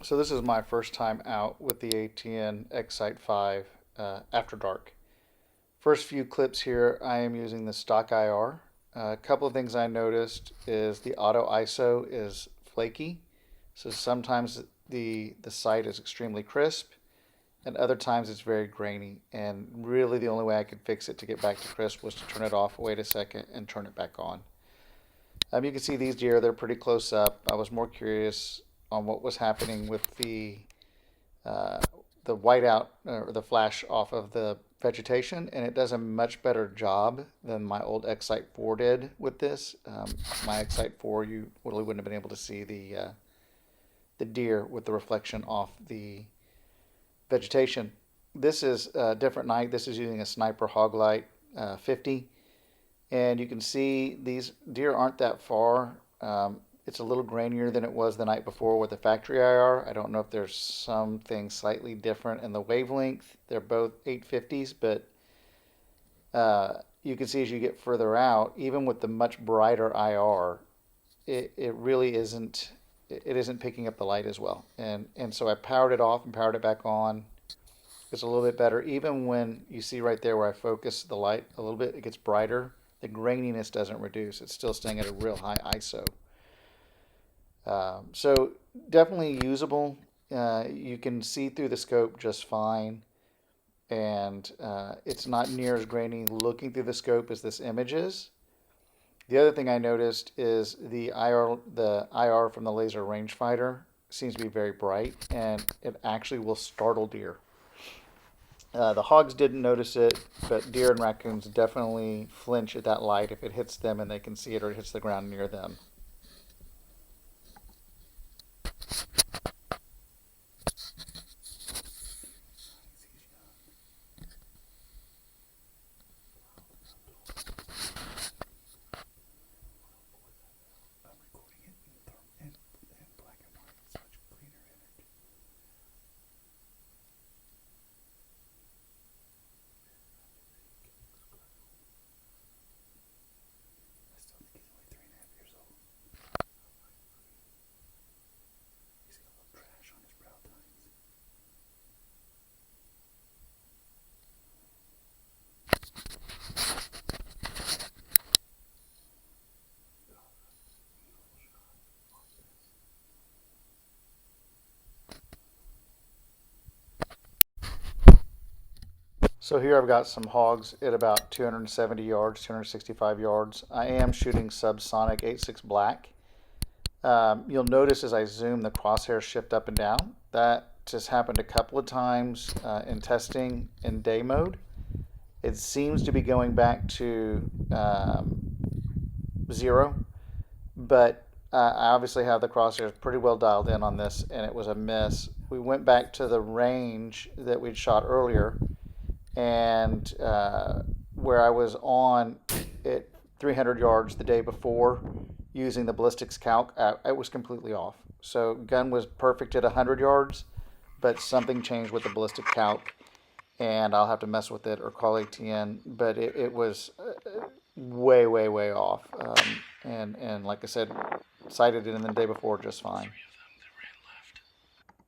So this is my first time out with the ATN X-Sight 5 after dark. First few clips here, I am using the stock IR. A couple of things I noticed is the auto ISO is flaky. So sometimes the sight is extremely crisp and other times it's very grainy. And really the only way I could fix it to get back to crisp was to turn it off, wait a second, and turn it back on. You can see these deer, they're pretty close up. I was more curious on what was happening with uh, the whiteout or the flash off of the vegetation, and it does a much better job than my old X-Sight 4 did with this. My X-Sight 4, you really wouldn't have been able to see the deer with the reflection off the vegetation. This is a different night. This is using a Sniper Hog Light 50, and you can see these deer aren't that far. It's a little grainier than it was the night before with the factory IR. I don't know if there's something slightly different in the wavelength. They're both 850s, but you can see as you get further out, even with the much brighter IR, it really isn't, it isn't picking up the light as well. And so I powered it off and powered it back on. It's a little bit better. Even when you see right there where I focus the light a little bit, it gets brighter. The graininess doesn't reduce. It's still staying at a real high ISO. So definitely usable. You can see through the scope just fine, and it's not near as grainy looking through the scope as this image is. The other thing I noticed is the IR from the laser rangefinder seems to be very bright, and it actually will startle deer. The hogs didn't notice it, but deer and raccoons definitely flinch at that light if it hits them and they can see it or it hits the ground near them. So here I've got some hogs at about 270 yards, 265 yards. I am shooting subsonic 8.6 black. You'll notice as I zoom the crosshairs shift up and down. That just happened a couple of times in testing in day mode. It seems to be going back to 0, but I obviously have the crosshairs pretty well dialed in on this, and it was a miss. We went back to the range that we'd shot earlier, and where I was on at 300 yards the day before using the Ballistics Calc, it was completely off. So gun was perfect at 100 yards, but something changed with the Ballistic Calc, and I'll have to mess with it or call ATN, but it was way, way, way off. And like I said, sighted it in the day before just fine.